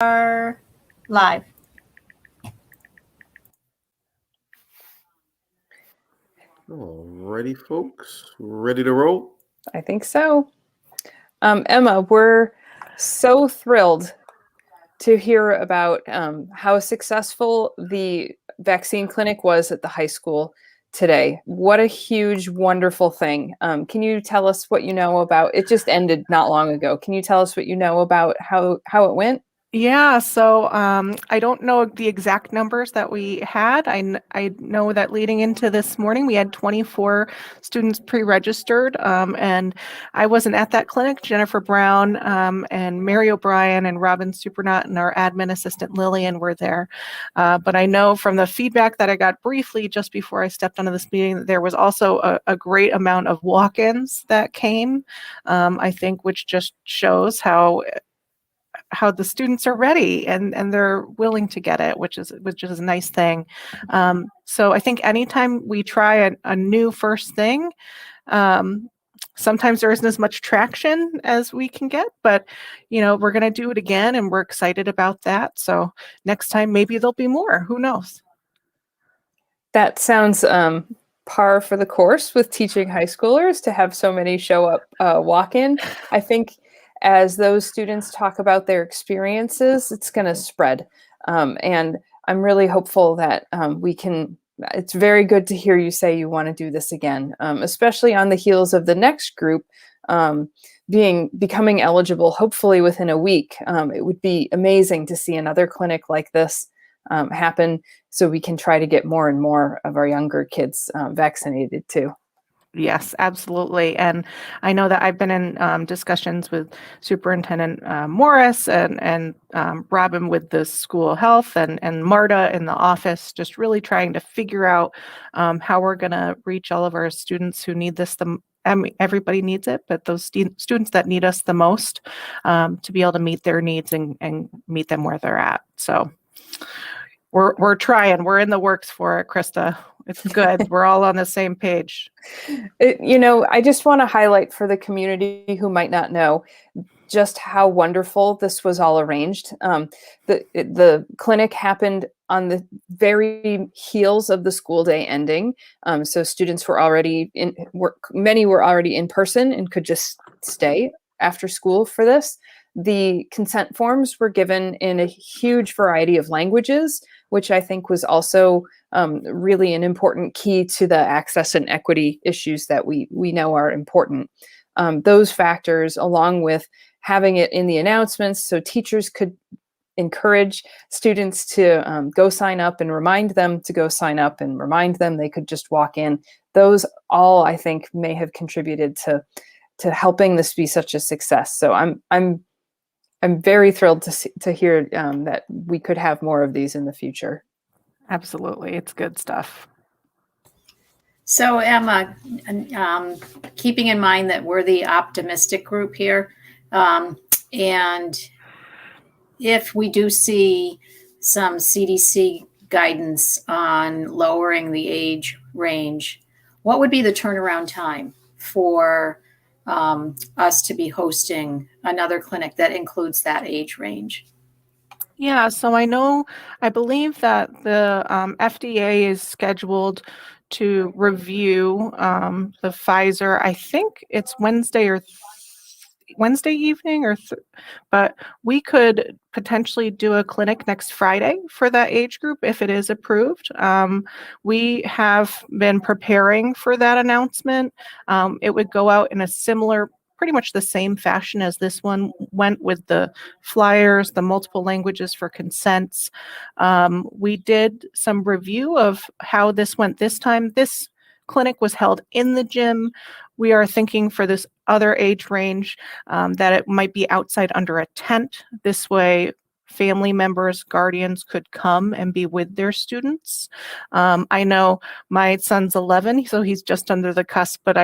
are live. Alrighty, folks, ready to roll? I think so. Emma, we're so thrilled to hear about how successful the vaccine clinic was at the high school today. What a huge, wonderful thing. Can you tell us what you know about it? Just ended not long ago. Can you tell us what you know about how it went? Yeah, so I don't know the exact numbers that we had. I know that leading into this morning, we had 24 students pre-registered, and I wasn't at that clinic. Jennifer Brown and Mary O'Brien and Robin Supernut and our admin assistant Lillian were there. But I know from the feedback that I got briefly just before I stepped onto this meeting that there was also a great amount of walk-ins that came, I think, which just shows how the students are ready and they're willing to get it, which is a nice thing. So I think anytime we try a new first thing, sometimes there isn't as much traction as we can get, but we're going to do it again and we're excited about that. So next time maybe there'll be more. Who knows? That sounds par for the course with teaching high schoolers to have so many show up walk in. I think as those students talk about their experiences, it's going to spread. And I'm really hopeful that we can. It's very good to hear you say you want to do this again, especially on the heels of the next group becoming eligible, hopefully within a week. It would be amazing to see another clinic like this happen, so we can try to get more and more of our younger kids vaccinated too. Yes, absolutely. And I know that I've been in discussions with Superintendent Morris and Robin with the school health and Marta in the office, just really trying to figure out how we're going to reach all of our students who need this. Everybody needs it, but those students that need us the most, to be able to meet their needs and meet them where they're at. So we're trying. We're in the works for it, Krista. It's good. We're all on the same page. I just want to highlight for the community who might not know just how wonderful this was all arranged. The clinic happened on the very heels of the school day ending. So students were already many were already in person and could just stay after school for this. The consent forms were given in a huge variety of languages, which I think was also really an important key to the access and equity issues that we know are important. Those factors, along with having it in the announcements so teachers could encourage students to go sign up and remind them to go sign up and remind them they could just walk in. Those all, I think, may have contributed to helping this be such a success. So I'm very thrilled to hear that we could have more of these in the future. Absolutely. It's good stuff. So Emma, keeping in mind that we're the optimistic group here, and if we do see some CDC guidance on lowering the age range, what would be the turnaround time for us to be hosting another clinic that includes that age range? Yeah, so I believe that the FDA is scheduled to review the Pfizer. I think it's Wednesday evening but we could potentially do a clinic next Friday for that age group if it is approved. We have been preparing for that announcement. It would go out in a similar, pretty much the same fashion as this one went, with the flyers, the multiple languages for consents. We did some review of how this went this time. This clinic was held in the gym. We are thinking for this other age range that it might be outside under a tent. This way, family members, guardians could come and be with their students. I know my son's 11, so he's just under the cusp, but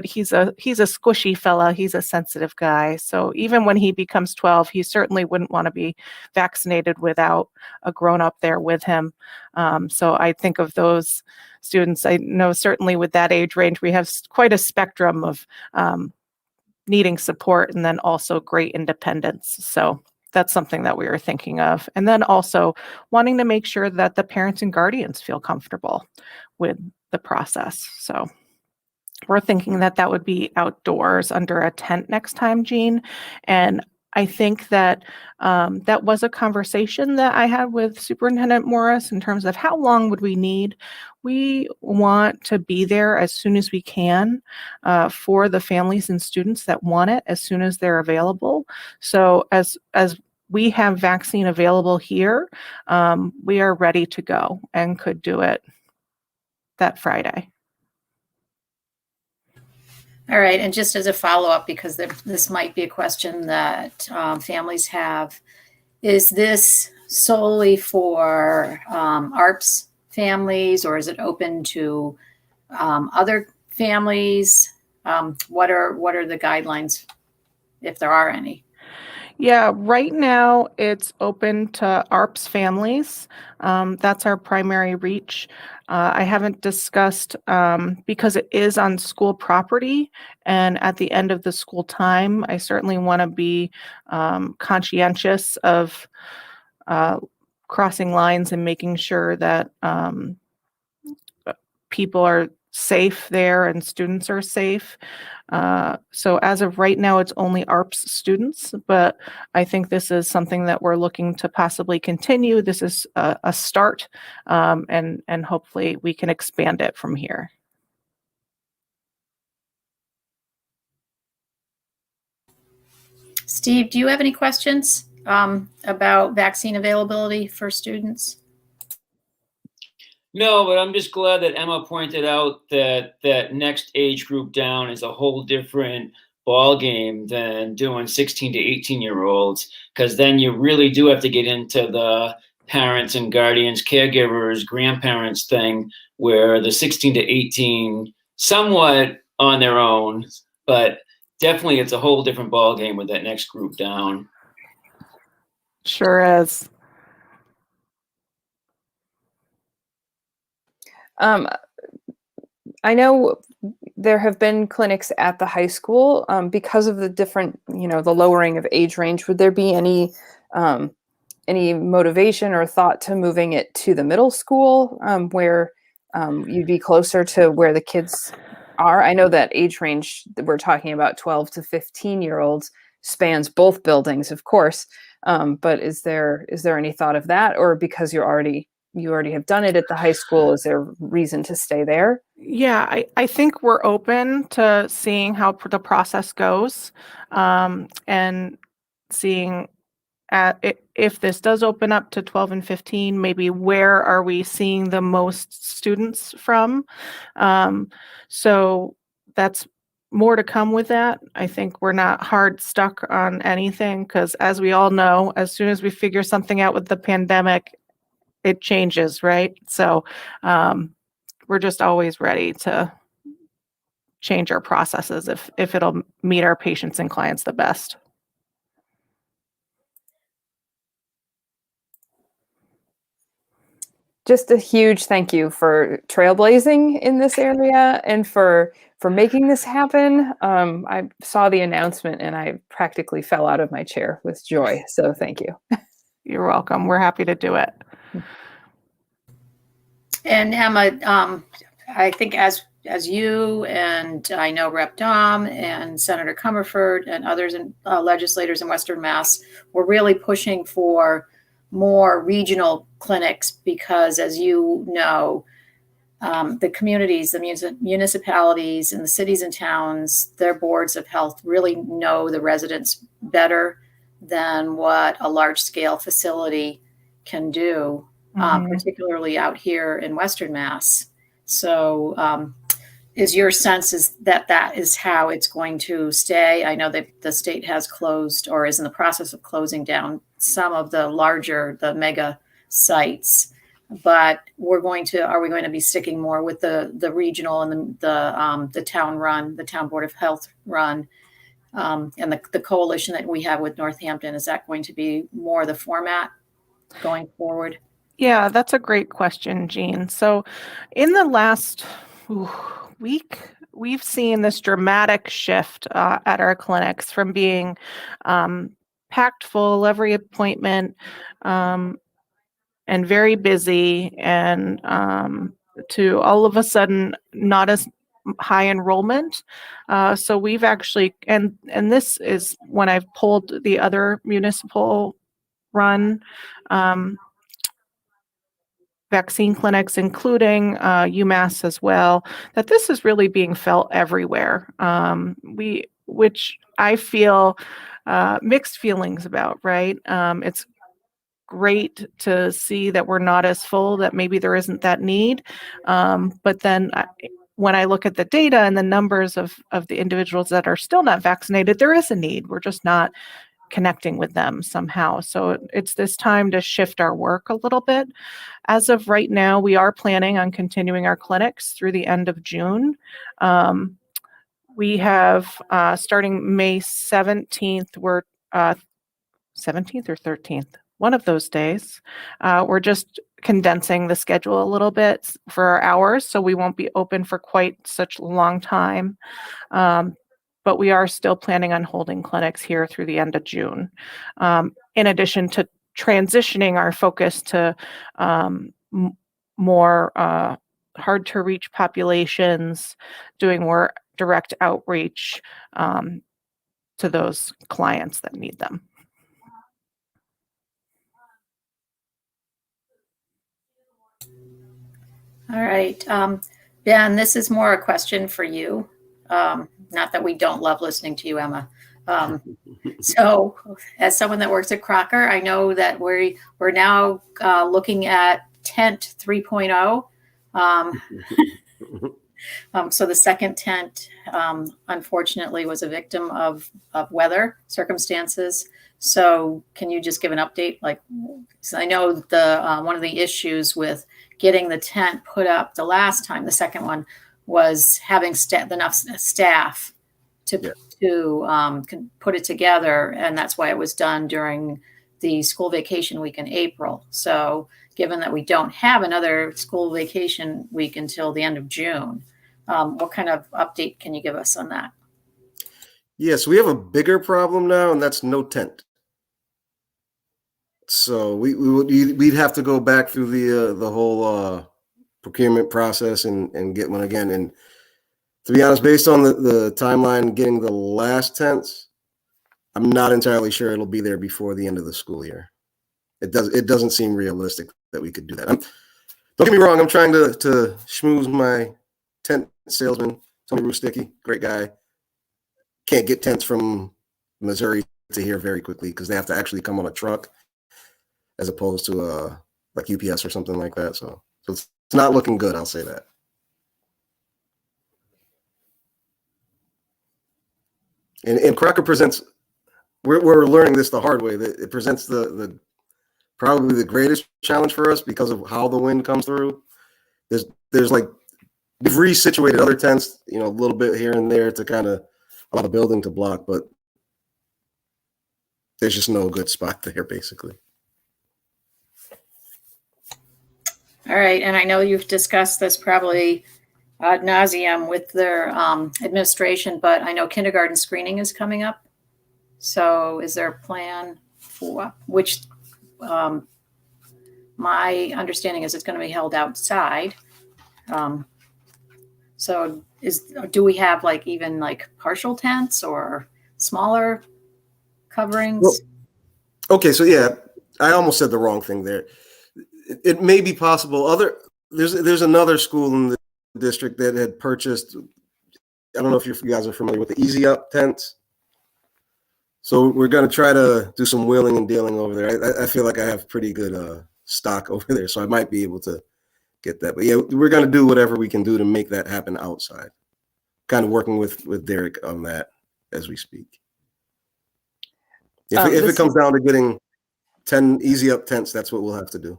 he's a squishy fella. He's a sensitive guy. So even when he becomes 12, he certainly wouldn't want to be vaccinated without a grown-up there with him. So I think of those students. I know certainly with that age range, we have quite a spectrum of needing support and then also great independence. So that's something that we were thinking of. And then also wanting to make sure that the parents and guardians feel comfortable with the process. So we're thinking that that would be outdoors under a tent next time, Jean. And I think that that was a conversation that I had with Superintendent Morris in terms of how long would we need. We want to be there as soon as we can for the families and students that want it as soon as they're available. So as we have vaccine available here, we are ready to go and could do it that Friday. All right, and just as a follow-up, because this might be a question that families have, is this solely for ARPS families, or is it open to other families? What are the guidelines, if there are any? Yeah, right now it's open to ARPS families. That's our primary reach. I haven't discussed because it is on school property and at the end of the school time, I certainly want to be conscientious of crossing lines and making sure that people are safe there and students are safe. So as of right now, it's only ARPS students, but I think this is something that we're looking to possibly continue. This is a start, and hopefully we can expand it from here. Steve, do you have any questions about vaccine availability for students? No, but I'm just glad that Emma pointed out that that next age group down is a whole different ball game than doing 16 to 18-year-olds, because then you really do have to get into the parents and guardians, caregivers, grandparents thing, where the 16 to 18 somewhat on their own, but definitely it's a whole different ball game with that next group down. Sure is. I know there have been clinics at the high school because of the different, the lowering of age range. Would there be any motivation or thought to moving it to the middle school where you'd be closer to where the kids are? I know that age range that we're talking about, 12 to 15-year-olds, spans both buildings, of course. But is there any thought of that, or because you already have done it at the high school, is there reason to stay there? Yeah, I think we're open to seeing how the process goes and seeing if this does open up to 12 and 15, maybe where are we seeing the most students from? So that's more to come with that. I think we're not hard stuck on anything because, as we all know, as soon as we figure something out with the pandemic, it changes, right? So we're just always ready to change our processes if it'll meet our patients and clients the best. Just a huge thank you for trailblazing in this area and for making this happen. I saw the announcement and I practically fell out of my chair with joy. So thank you. You're welcome. We're happy to do it. And Emma, I think as you and I know Rep. Dom and Senator Comerford and others and legislators in Western Mass, we're really pushing for more regional clinics because, as you know, the communities, the municipalities and the cities and towns, their boards of health really know the residents better than what a large-scale facility can do, particularly out here in Western Mass. So is your sense is that is how it's going to stay? I know that the state has closed or is in the process of closing down some of the mega sites, but are we going to be sticking more with the regional and the town board of health run, and the coalition that we have with Northampton? Is that going to be more the format going forward? Yeah, that's a great question, Jean. So in the last week, we've seen this dramatic shift at our clinics from being packed full every appointment, and very busy, and to all of a sudden not as high enrollment. So we've actually, and this is when I've pulled the other municipal run vaccine clinics, including UMass as well, that this is really being felt everywhere. Which I feel mixed feelings about, right? It's great to see that we're not as full, that maybe there isn't that need. But then when I look at the data and the numbers of the individuals that are still not vaccinated, there is a need. We're just not connecting with them somehow. So it's this time to shift our work a little bit. As of right now, we are planning on continuing our clinics through the end of June. We have, starting May 17th, we're 17th or 13th, one of those days. We're just condensing the schedule a little bit for our hours, so we won't be open for quite such a long time. But we are still planning on holding clinics here through the end of June. In addition to transitioning our focus to more hard to reach populations, doing more direct outreach to those clients that need them. All right. Ben, this is more a question for you. Not that we don't love listening to you, Emma. So as someone that works at Crocker, I know that we're now looking at tent 3.0. So the second tent, unfortunately, was a victim of weather circumstances. So can you just give an update? Like, so I know the one of the issues with getting the tent put up the last time, the second one, was having enough staff to put it together, and that's why it was done during the school vacation week in April. So given that we don't have another school vacation week until the end of June, what kind of update can you give us on that? Yes, we have a bigger problem now, and that's no tent. So we'd have to go back through the whole procurement process and get one again. And to be honest, based on the timeline getting the last tents, I'm not entirely sure it'll be there before the end of the school year. It doesn't seem realistic that we could do that. Don't get me wrong, I'm trying to schmooze my tent salesman, Tony Rusticki, great guy. Can't get tents from Missouri to here very quickly because they have to actually come on a truck as opposed to like UPS or something like that. So it's not looking good, I'll say that. And Crocker presents, we're learning this the hard way. It presents the probably the greatest challenge for us because of how the wind comes through. There's like, we've resituated other tents, a little bit here and there to kind of allow the building to block, but there's just no good spot there, basically. All right, and I know you've discussed this probably ad nauseum with their administration, but I know kindergarten screening is coming up. So is there a plan for which my understanding is it's going to be held outside. So do we have even partial tents or smaller coverings? Well, okay, so yeah, I almost said the wrong thing there. It may be possible. There's another school in the district that had purchased. I don't know if you guys are familiar with the Easy Up tents. So we're going to try to do some wheeling and dealing over there. I feel like I have pretty good stock over there, so I might be able to get that. But yeah, we're going to do whatever we can do to make that happen outside. Kind of working with Derek on that as we speak. If it comes down to getting 10 Easy Up tents, that's what we'll have to do.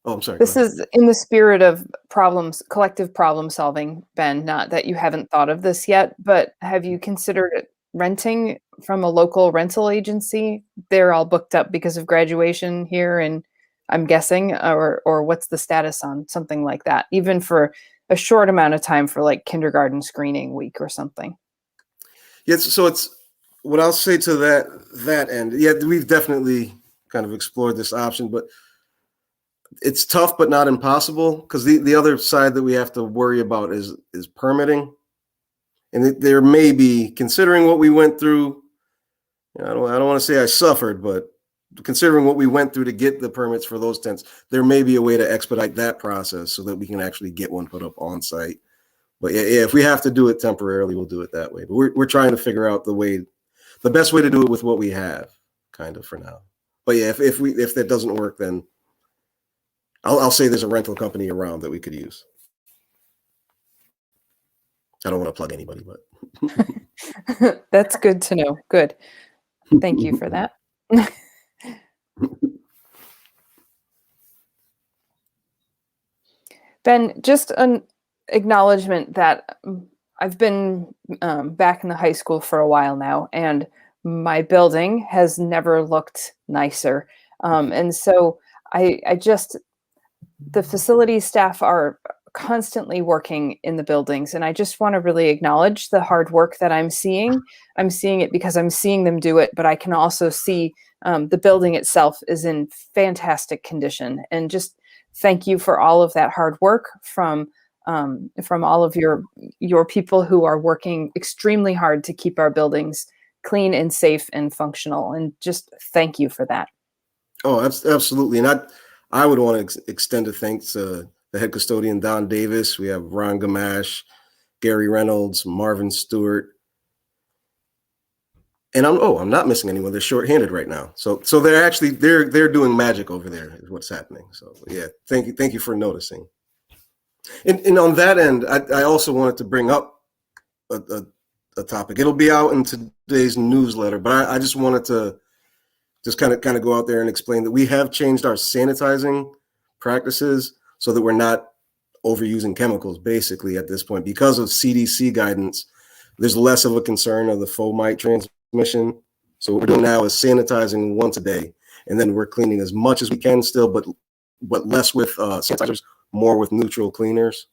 Oh, I'm sorry. This is in the spirit of collective problem solving, Ben, not that you haven't thought of this yet, but have you considered renting from a local rental agency? They're all booked up because of graduation here, and I'm guessing, or what's the status on something like that, even for a short amount of time for kindergarten screening week or something? Yes, so what I'll say to that end, yeah, we've definitely kind of explored this option, but it's tough, but not impossible, because the other side that we have to worry about is permitting, and there may be, considering what we went through. I don't want to say I suffered, but considering what we went through to get the permits for those tents, there may be a way to expedite that process so that we can actually get one put up on site. But yeah, if we have to do it temporarily, we'll do it that way. But we're trying to figure out the best way to do it with what we have, kind of, for now. But yeah, if that doesn't work, then I'll say there's a rental company around that we could use. I don't want to plug anybody, but That's good to know. Good. Thank you for that. Ben, just an acknowledgement that I've been back in the high school for a while now, and my building has never looked nicer. And so I just, the facility staff are constantly working in the buildings, and I just want to really acknowledge the hard work that I'm seeing. I'm seeing it because I'm seeing them do it, but I can also see the building itself is in fantastic condition. And just thank you for all of that hard work from all of your people who are working extremely hard to keep our buildings clean and safe and functional. And just thank you for that. Oh, absolutely. And I would want to extend a thanks to the head custodian, Don Davis. We have Ron Gamash, Gary Reynolds, Marvin Stewart. And I'm not missing anyone. They're shorthanded right now. So they're doing magic over there is what's happening. So yeah, thank you for noticing. And on that end, I also wanted to bring up a topic. It'll be out in today's newsletter, but I just wanted to just kind of go out there and explain that we have changed our sanitizing practices so that we're not overusing chemicals basically at this point. Because of CDC guidance, there's less of a concern of the fomite transmission. So what we're doing now is sanitizing once a day, and then we're cleaning as much as we can still, but less with sanitizers, more with neutral cleaners.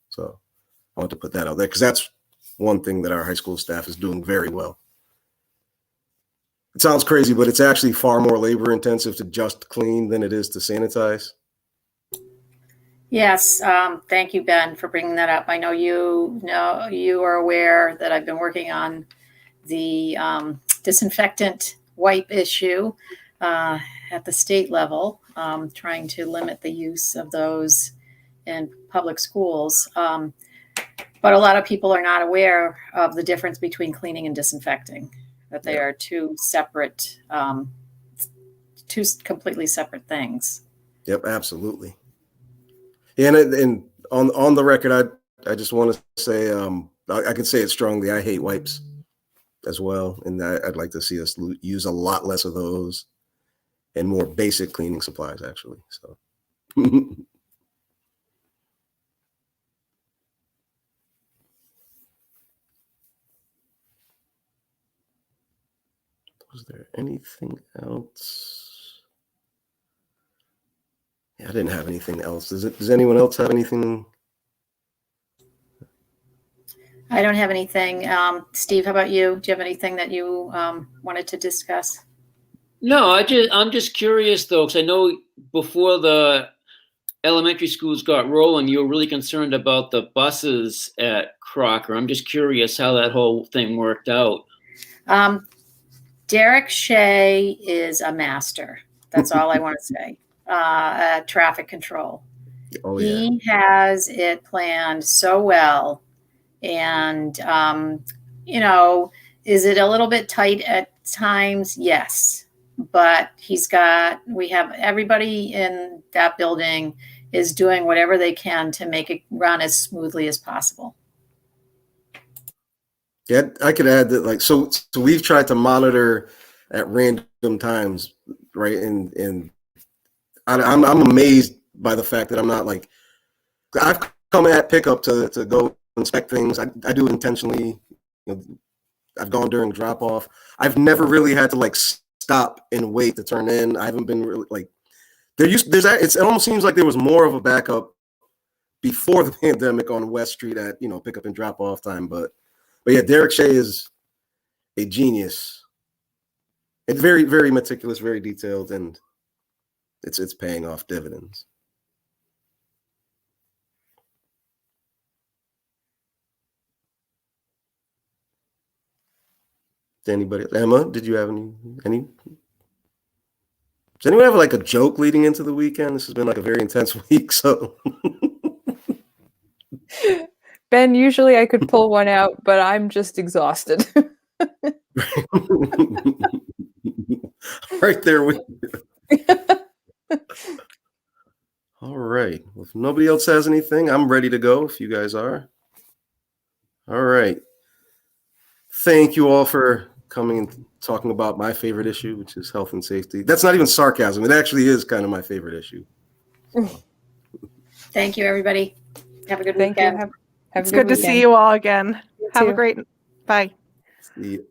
So I want to put that out there because that's one thing that our high school staff is doing very well. It sounds crazy, but it's actually far more labor intensive to just clean than it is to sanitize. Yes, thank you, Ben, for bringing that up. I know you are aware that I've been working on the disinfectant wipe issue at the state level, trying to limit the use of those in public schools. But a lot of people are not aware of the difference between cleaning and disinfecting, that they are two completely separate things. Yep, absolutely. And on the record, I just want to say I can say it strongly. I hate wipes as well, and I'd like to see us use a lot less of those and more basic cleaning supplies, actually. So. Was there anything else? Yeah, I didn't have anything else. Does anyone else have anything? I don't have anything. Steve, how about you? Do you have anything that you wanted to discuss? No, I'm just curious though, because I know before the elementary schools got rolling, you were really concerned about the buses at Crocker. I'm just curious how that whole thing worked out. Derek Shea is a master. That's all I want to say. Traffic control. Oh, yeah. He has it planned so well. And, is it a little bit tight at times? Yes. But we have everybody in that building is doing whatever they can to make it run as smoothly as possible. Yeah, I could add that, so we've tried to monitor at random times, right? And I'm amazed by the fact that I'm not I've come at pickup to go inspect things. I do intentionally. I've gone during drop off. I've never really had to stop and wait to turn in. I haven't been really it almost seems like there was more of a backup before the pandemic on West Street at pickup and drop off time, but yeah, Derek Shea is a genius It's very, very meticulous, very detailed, and it's paying off dividends. Did anybody, Emma, did you have any? Does anyone have like a joke leading into the weekend? This has been like a very intense week, so. Ben, usually I could pull one out, but I'm just exhausted. Right there with you. All right. Well, if nobody else has anything, I'm ready to go if you guys are. All right. Thank you all for coming and talking about my favorite issue, which is health and safety. That's not even sarcasm. It actually is kind of my favorite issue. Thank you, everybody. Have a good Thank you. weekend. Have It's a good good to see weekend. you all again. You Have a too. great, bye. See you.